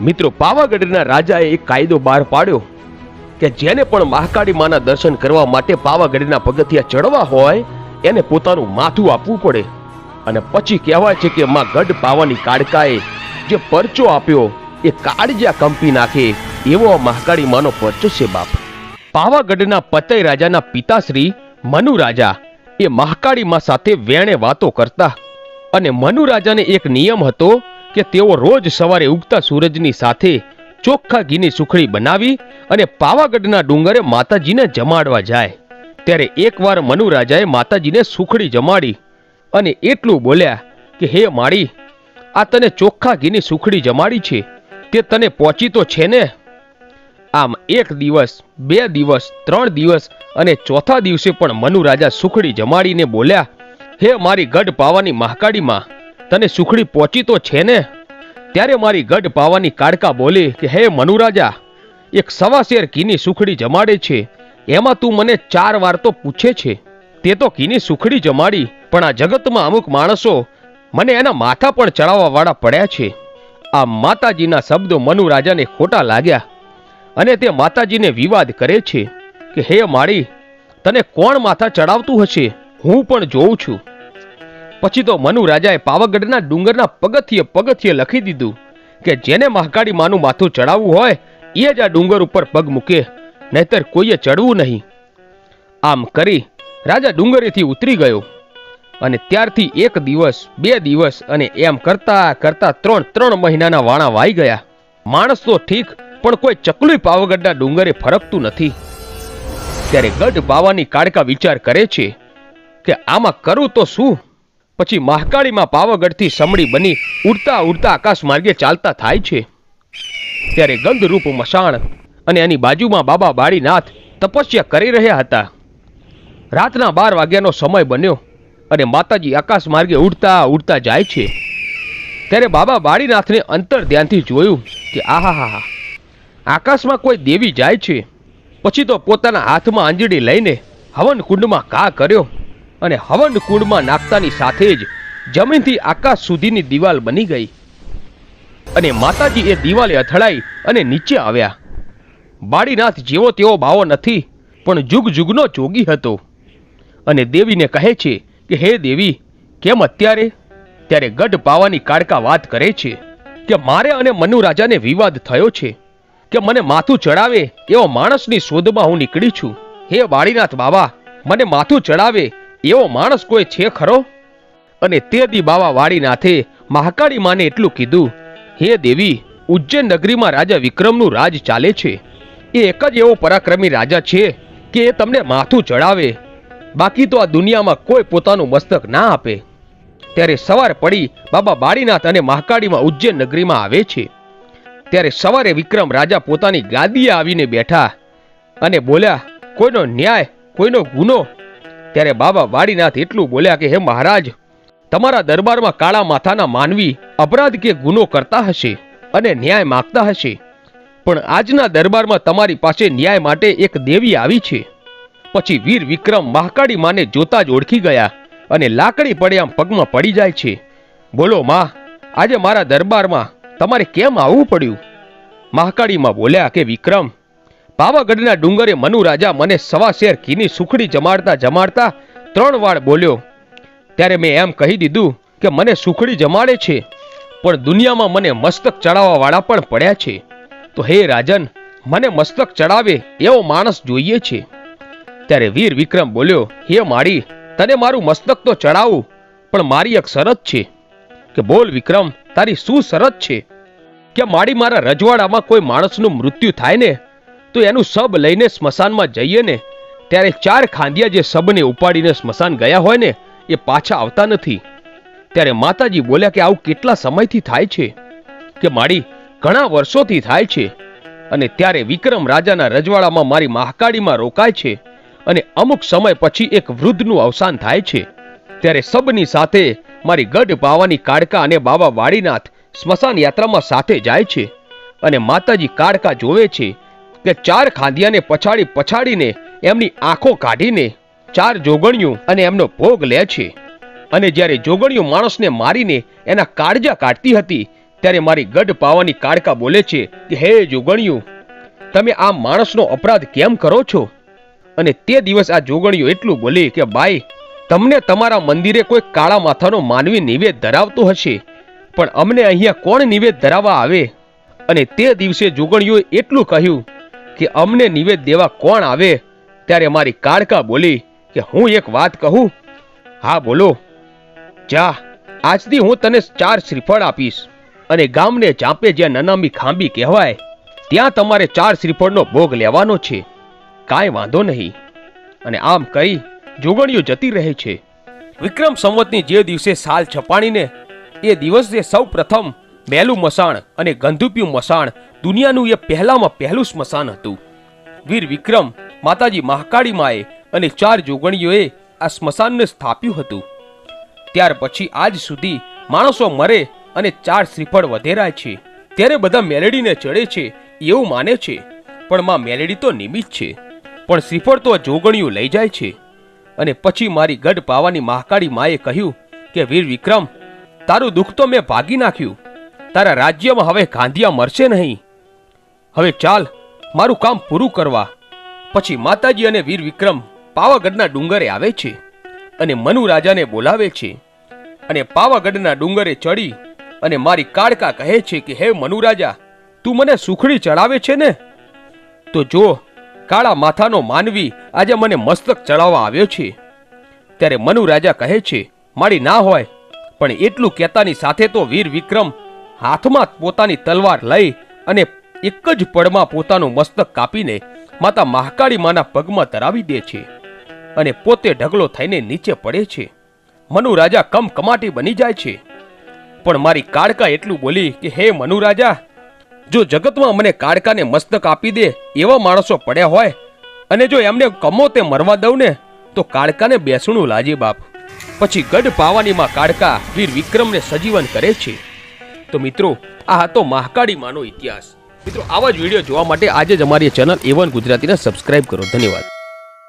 મિત્રો, પાવાગઢના રાજાએ એક કાયદો બહાર પાડ્યો કે જેને પણ મહાકાળી માના દર્શન કરવા માટે પાવાગઢના પગથિયા ચડવા હોય એને પોતાનું માથું આપવું પડે. અને પછી કહેવાય છે કે માં ગઢ પાવાની કાળકાએ જે પરચો આપ્યો એ કાળજા કંપી નાખે એવો મહાકાળી માનો પરચો છે બાપ. પાવાગઢના પતઈ રાજાના પિતાશ્રી મનુ રાજા એ મહાકાળી માં સાથે વેણે વાતો કરતા. અને મનુ રાજાને એક નિયમ હતો કે તેઓ રોજ સવારે ઉગતા સૂરજની સાથે ચોખ્ખા ઘીની સુખડી બનાવી અને પાવાગઢના ડુંગરે માતાજીને જમાડવા જાય. ત્યારે એકવાર મનુ રાજાએ માતાજીને સુખડી જમાડી અને એટલું બોલ્યા કે હે માળી, આ તને ચોખ્ખા ઘીની સુખડી જમાડી છે તે તને પહોંચી તો છે ને? આમ એક દિવસ, 2 દિવસ, 3 દિવસ અને ચોથા દિવસે પણ મનુ રાજા સુખડી જમાડીને બોલ્યા, હે મારી ગઢ પાવાની મહાકાળીમાં, તને સુખડી પહોંચી તો છે ને? ત્યારે મારી ગઢ પાવાની કાળકા બોલે કે હે મનુ રાજા, એક 1.25 શેર ઘીની સુખડી જમાડે છે, એમાં તું મને 4 વાર તો પૂછે છે. તે તો ઘીની સુખડી જમાડી, પણ આ જગતમાં અમુક માણસો મને એના માથા પણ ચડાવવા વાળા પડ્યા છે. આ માતાજીના શબ્દો મનુ રાજાને ખોટા લાગ્યા અને તે માતાજીને વિવાદ કરે છે કે હે માળી, તને કોણ માથા ચડાવતું હશે, હું પણ જોઉં છું. પછી તો મનુ રાજાએ પાવાગઢના ડુંગરના પગથિયે લખી દીધું કે જેને મહાકાળી માનું માથું ચડાવવું હોય એ જ આ ડુંગર ઉપર પગ મૂકે, નહીતર કોઈએ ચડવું નહીં. આમ કરી રાજા ડુંગરેથી ઉતરી ગયો અને ત્યારથી 1 દિવસ, 2 દિવસ અને એમ કરતા કરતા 3 મહિનાના વાણા વાઈ ગયા. માણસ તો ઠીક, પણ કોઈ ચકલું પાવાગઢના ડુંગરે ફરકતું નથી. ત્યારે ગઢ પાવાની કાળકા વિચાર કરે છે કે આમાં કરું તો શું? પછી મહાકાળીમાં પાવાગઢથી સમડી બની ઉડતા ઉડતા આકાશ માર્ગે ચાલતા થાય છે. ત્યારે ગંધરૂપ મશાણ અને એની બાજુમાં બાબા બાળીનાથ તપસ્યા કરી રહ્યા હતા. રાતના 12 વાગ્યાનો સમય બન્યો અને માતાજી આકાશ માર્ગે ઉડતા ઉડતા જાય છે. ત્યારે બાબા બાળીનાથને અંતર ધ્યાનથી જોયું કે આહાહા, આકાશમાં કોઈ દેવી જાય છે. પછી તો પોતાના હાથમાં આંજળી લઈને હવન કુંડમાં ઘા કર્યો અને હવન કુંડમાં નાખતાની સાથે જ જમીનથી આકાશ સુધીની દિવાલ બની ગઈ અને માતાજી એ દિવાલે અથડાઈ અને નીચે આવ્યા. બાળીનાથ જેવો તેવો બાવો નથી, પણ જુગ જુગનો જોગી હતો અને દેવીને કહે છે કે હે દેવી, કેમ અત્યારે? ત્યારે ગઢ પાવાની કાળકા વાત કરે છે કે મારે અને મનુ રાજાને વિવાદ થયો છે કે મને માથું ચડાવે એવો માણસની શોધમાં હું નીકળી છું. હે બાળીનાથ બાબા, મને માથું ચડાવે એવો માણસ કોઈ છે ખરો? અને તે દી બાબા બાળીનાથે મહાકાળી માને એટલું કીધું, હે દેવી, ઉજ્જૈન નગરીમાં રાજા વિક્રમનું રાજ ચાલે છે. એ એક જ એવો પરાક્રમી રાજા છે કે એ તમને માથું ચડાવે, બાકી તો આ દુનિયામાં કોઈ પોતાનું મસ્તક ના આપે. ત્યારે સવાર પડી બાબા બાળીનાથ અને મહાકાળીમાં ઉજ્જૈન નગરીમાં આવે છે. ત્યારે સવારે વિક્રમ રાજા પોતાની ગાદીએ આવીને બેઠા અને બોલ્યા, કોઈનો ન્યાય, કોઈનો ગુનો? ત્યારે બાબા બાળીનાથ એટલું બોલ્યા કે હે મહારાજ, તમારા દરબારમાં કાળા માથાના માનવી અપરાધ કે ગુનો કરતા હશે અને ન્યાય માગતા હશે, પણ આજના દરબારમાં તમારી પાસે ન્યાય માટે એક દેવી આવી છે. પછી વીર વિક્રમ મહાકાળી માને જોતા જ ઓળખી ગયા અને લાકડી પડે આમ પગમાં પડી જાય છે. બોલો માં, આજે મારા દરબારમાં તમારે કેમ આવવું પડ્યું? મહાકાળી માં બોલ્યા કે વિક્રમ, પાવાગઢના ડુંગરે મનુ રાજા મને 1.25 શેર ઘીની સુખડી જમાડતા જમાડતા 3 વાર બોલ્યો. ત્યારે મેં એમ કહી દીધું કે મને સુખડી જમાડે છે, પણ દુનિયામાં મને મસ્તક ચડાવવા વાળા પણ પડ્યા છે. તો હે રાજન, મને મસ્તક ચડાવે એવો માણસ જોઈએ છે. ત્યારે વીર વિક્રમ બોલ્યો, હે માળી, તને મારું મસ્તક તો ચડાવું, પણ મારી એક શરત છે. કે બોલ વિક્રમ, તારી શું શરત છે? કે માળી, મારા રજવાડામાં કોઈ માણસનું મૃત્યુ થાય ને તો એનું શબ લઈને સ્મશાનમાં જઈએ ને ત્યારે 4 ખાંડિયા જે શબને ઉપાડીને સ્મશાન ગયા હોય ને એ પાછા આવતા નથી. ત્યારે માતાજી બોલ્યા કે આવું કેટલા સમયથી થાય છે? કે માળી, ઘણા વર્ષોથી થાય છે. અને ત્યારે વિક્રમ રાજાના રજવાડામાં મારી મહાકાળીમાં રોકાય છે અને અમુક સમય પછી એક વૃદ્ધનું અવસાન થાય છે. ત્યારે શબની સાથે મારી ગઢ પાવાની કાળકા અને બાબા બાળીનાથ સ્મશાન યાત્રામાં સાથે જાય છે અને માતાજી કાળકા જોવે છે કે 4 ખાંડિયાને પછાડીને એમની આંખો કાઢીને 4 જોગણીઓ અને એમનો ભોગ લે છે. અને જ્યારે જોગણીઓ માણસને મારીને એના કાળજા કાઢતી હતી ત્યારે મારી ગઢ પાવાની કાળકા બોલે છે કે હે જોગણિયું, તમે આ માણસનો અપરાધ કેમ કરો છો? અને તે દિવસ આ જોગણિયું એટલું બોલી કે બાઈ, તમને તમારા મંદિરે કોઈ કાળા માથાનો માનવી નિવેદ ધરાવતો હશે, પણ અમને અહીંયા કોણ નિવેદ ધરાવવા આવે? અને તે દિવસે જોગણીઓએ એટલું કહ્યું કે અમને નિવેદ દેવા કોણ આવે? ત્યારે મારી કાળકા બોલી કે હું એક વાત કહું? હા બોલો. જા, આજથી હું તને 4 શ્રીફળ આપીશ અને ગામને ચાંપે જ્યાં નનામી ખાંબી કહેવાય ત્યાં તમારે 4 શ્રીફળનો ભોગ લેવાનો છે. કાંઈ વાંધો નહીં. અને આમ કહી જોગણીઓ જતી રહે છે. વિક્રમ સંવતની જે દિવસે સાલ છપાણીને એ દિવસે સૌ પ્રથમ મેલું મસાણ અને ગંધુપિયું મસાણ દુનિયાનું એ પહેલામાં પહેલું સ્મશાન હતું. વીર વિક્રમ, માતાજી મહાકાળી માએ અને 4 જોગણીઓએ આ સ્મશાનને સ્થાપ્યું હતું. ત્યાર પછી આજ સુધી માણસો મરે અને 4 શ્રીફળ વધેરાય છે. ત્યારે બધા મેલેડીને ચડે છે એવું માને છે, પણ માં મેલેડી તો નિમિત્ત છે, પણ શ્રીફળ તો જોગણીઓ લઈ જાય છે. અને પછી મારી ગઢ પાવાની મહાકાળી માએ કહ્યું કે વીર વિક્રમ, તારું દુઃખ તો મેં ભાગી નાખ્યું. તારા રાજ્યમાં હવે ગાંધિયા મરશે નહીં. હવે ચાલ મારું કામ પૂરું કરવા. પછી માતાજી અને વીર વિક્રમ પાવાગઢના ડુંગરે આવે છે અને મનુ રાજાને બોલાવે છે. અને પાવાગઢના ડુંગરે ચડી અને મારી કાળકા કહે છે કે હે મનુ રાજા, તું મને સુખડી ચડાવે છે ને? તો જો, કાળા માથાનો માનવી આજે મને મસ્તક ચડાવવા આવ્યો છે. ત્યારે મનુ રાજા કહે છે મારી ના હોય, પણ એટલું કહેતાની સાથે તો વીર વિક્રમ હાથમાં પોતાની તલવાર લઈ અને એક જ પળમાં પોતાનું મસ્તક કાપીને માતા મહાકાળી માના પગમાં ધરાવી દે છે અને પોતે ઢગલો થઈને નીચે પડે છે. મનુ રાજા કમકમાટી બની જાય છે. પણ મારી કાળકા એટલું બોલી કે હે મનુ રાજા, જો જગતમાં મને કાળકાને મસ્તક આપી દે એવા માણસો પડ્યા હોય અને જો એમને કમો તે મરવા દઉં ને તો કાળકાને બેસણું લાજે બાપ. પછી ગઢ પાવાનીમાં કાળકા વીર વિક્રમને સજીવન કરે છે. તો મિત્રો, આ હતો મહાકાળી માનો ઇતિહાસ. મિત્રો, આવા જ વિડીયો જોવા માટે આજે જ અમારી ચેનલ A1 ગુજરાતીને સબસ્ક્રાઇબ કરો. ધન્યવાદ.